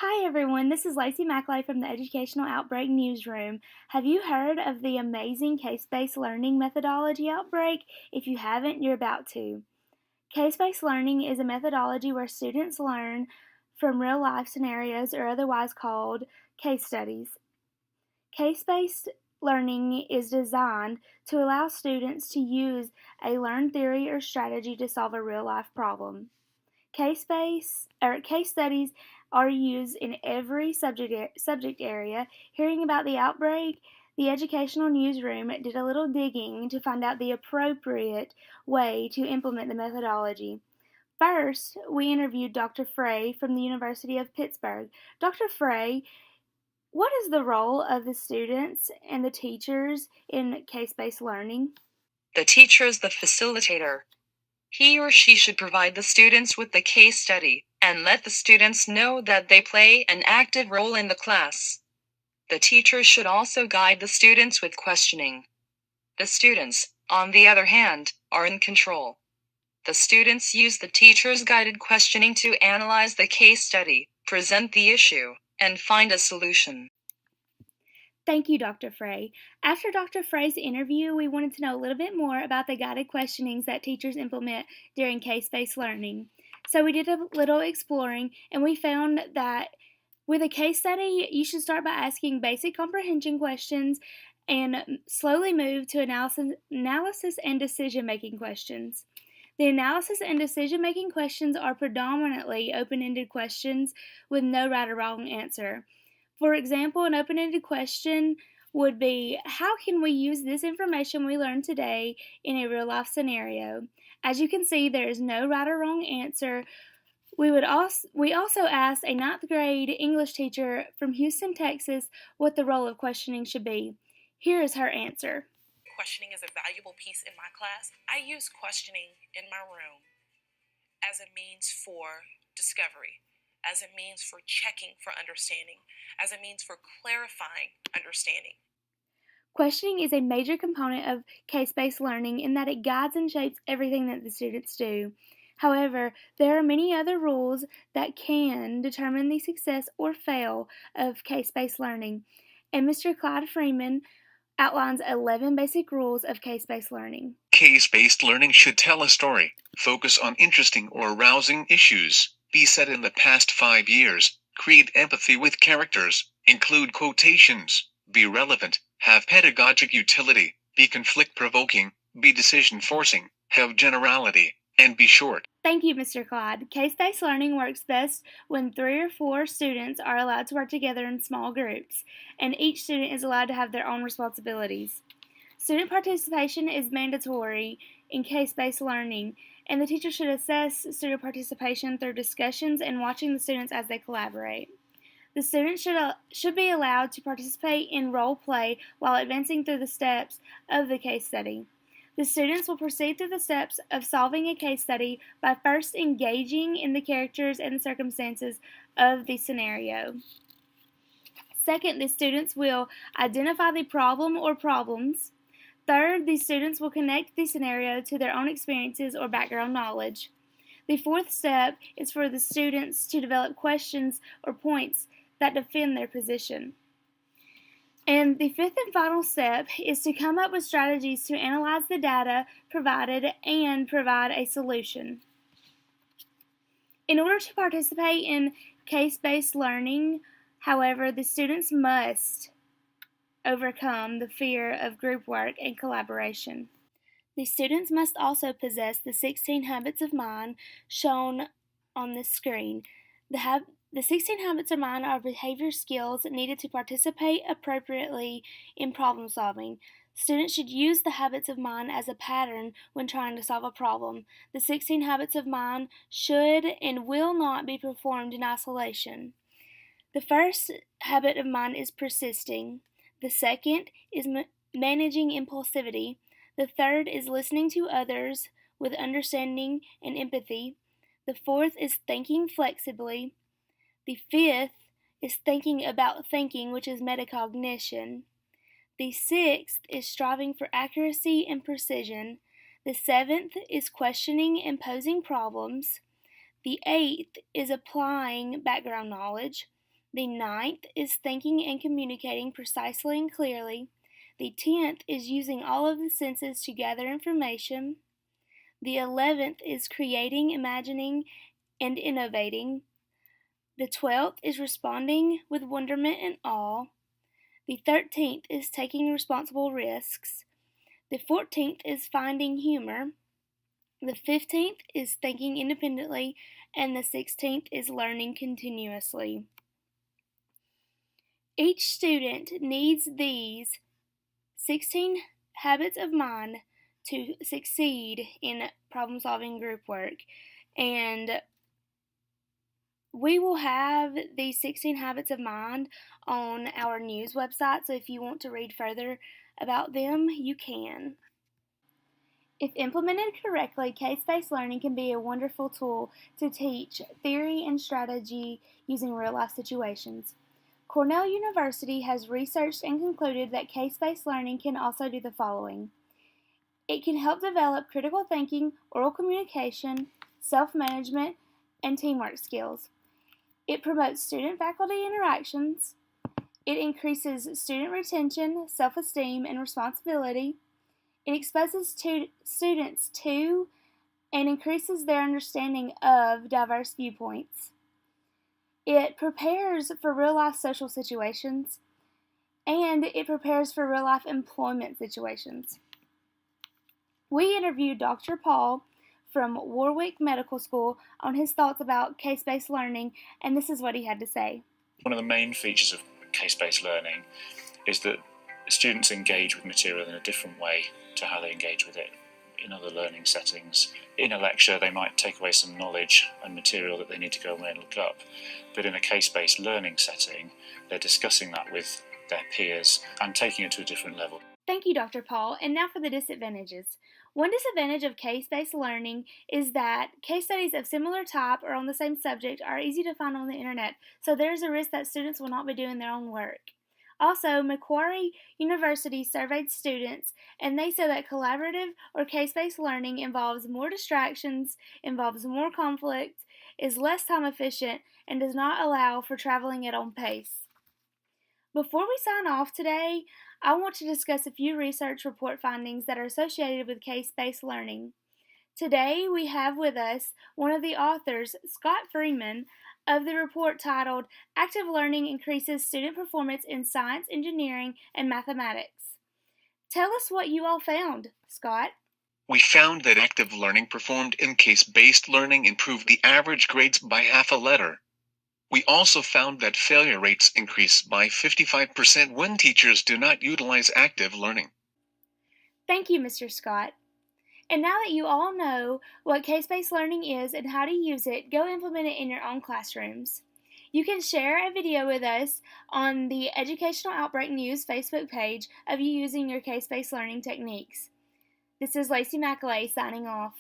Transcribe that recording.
Hi everyone, this is Lacey Mackley from the Educational Outbreak Newsroom. Have you heard of the amazing case-based learning methodology Outbreak? If you haven't, you're about to. Case-based learning is a methodology where students learn from real-life scenarios, or otherwise called case studies. Case-based learning is designed to allow students to use a learned theory or strategy to solve a real-life problem. Case studies are used in every subject area. Hearing about the outbreak, the Educational Newsroom did a little digging to find out the appropriate way to implement the methodology. First, we interviewed Dr. Frey from the University of Pittsburgh. Dr. Frey, what is the role of the students and the teachers in case-based learning? The teacher is the facilitator. He or she should provide the students with the case study and let the students know that they play an active role in the class. The teacher should also guide the students with questioning. The students, on the other hand, are in control. The students use the teacher's guided questioning to analyze the case study, present the issue, and find a solution. Thank you, Dr. Frey. After Dr. Frey's interview, we wanted to know a little bit more about the guided questionings that teachers implement during case-based learning. So we did a little exploring, and we found that with a case study, you should start by asking basic comprehension questions and slowly move to analysis and decision-making questions. The analysis and decision-making questions are predominantly open-ended questions with no right or wrong answer. For example, an open-ended question would be, how can we use this information we learned today in a real-life scenario? As you can see, there is no right or wrong answer. We also asked a ninth grade English teacher from Houston, Texas, what the role of questioning should be. Here is her answer. Questioning is a valuable piece in my class. I use questioning in my room as a means for discovery, as a means for checking for understanding, as a means for clarifying understanding. Questioning is a major component of case-based learning in that it guides and shapes everything that the students do. However, there are many other rules that can determine the success or fail of case-based learning, and Mr. Clyde Freeman outlines 11 basic rules of case-based learning. Case-based learning should tell a story, focus on interesting or arousing issues, be set in the past 5 years, create empathy with characters, include quotations, be relevant, have pedagogic utility, be conflict-provoking, be decision-forcing, have generality, and be short. Thank you, Mr. Clyde. Case-based learning works best when 3 or 4 students are allowed to work together in small groups, and each student is allowed to have their own responsibilities. Student participation is mandatory in case-based learning, and the teacher should assess student participation through discussions and watching the students as they collaborate. The students should be allowed to participate in role play while advancing through the steps of the case study. The students will proceed through the steps of solving a case study by first engaging in the characters and the circumstances of the scenario. Second, the students will identify the problem or problems. Third, the students will connect the scenario to their own experiences or background knowledge. The fourth step is for the students to develop questions or points that defend their position. And the fifth and final step is to come up with strategies to analyze the data provided and provide a solution. In order to participate in case-based learning, however, the students must overcome the fear of group work and collaboration. The students must also possess the 16 habits of mind shown on this screen. The 16 habits of mind are behavior skills needed to participate appropriately in problem solving. Students should use the habits of mind as a pattern when trying to solve a problem. The 16 habits of mind should and will not be performed in isolation. The first habit of mind is persisting. The second is managing impulsivity. The third is listening to others with understanding and empathy. The fourth is thinking flexibly. The fifth is thinking about thinking, which is metacognition. The sixth is striving for accuracy and precision. The seventh is questioning and posing problems. The eighth is applying background knowledge. The 9th is thinking and communicating precisely and clearly. The 10th is using all of the senses to gather information. The 11th is creating, imagining, and innovating. The 12th is responding with wonderment and awe. The 13th is taking responsible risks. The 14th is finding humor. The 15th is thinking independently. And the 16th is learning continuously. Each student needs these 16 habits of mind to succeed in problem-solving group work. And we will have these 16 habits of mind on our news website, so if you want to read further about them, you can. If implemented correctly, case-based learning can be a wonderful tool to teach theory and strategy using real-life situations. Cornell University has researched and concluded that case-based learning can also do the following. It can help develop critical thinking, oral communication, self-management, and teamwork skills. It promotes student-faculty interactions. It increases student retention, self-esteem, and responsibility. It exposes students to and increases their understanding of diverse viewpoints. It prepares for real-life social situations, and it prepares for real-life employment situations. We interviewed Dr. Paul from Warwick Medical School on his thoughts about case-based learning, and this is what he had to say. One of the main features of case-based learning is that students engage with material in a different way to how they engage with it in other learning settings. In a lecture, they might take away some knowledge and material that they need to go away and look up, but in a case-based learning setting, they're discussing that with their peers and taking it to a different level. Thank you, Dr. Paul. And now for the disadvantages. One disadvantage of case-based learning is that case studies of similar type or on the same subject are easy to find on the internet, so there's a risk that students will not be doing their own work. Also, Macquarie University surveyed students, and they said that collaborative or case-based learning involves more distractions, involves more conflict, is less time efficient, and does not allow for traveling at own pace. Before we sign off today, I want to discuss a few research report findings that are associated with case-based learning. Today, we have with us one of the authors, Scott Freeman, of the report titled Active Learning Increases Student Performance in Science, Engineering, and Mathematics. Tell us what you all found, Scott. We found that active learning performed in case-based learning improved the average grades by half a letter. We also found that failure rates increase by 55% when teachers do not utilize active learning. Thank you, Mr. Scott. And now that you all know what case-based learning is and how to use it, go implement it in your own classrooms. You can share a video with us on the Educational Outbreak News Facebook page of you using your case-based learning techniques. This is Lacey McAlay signing off.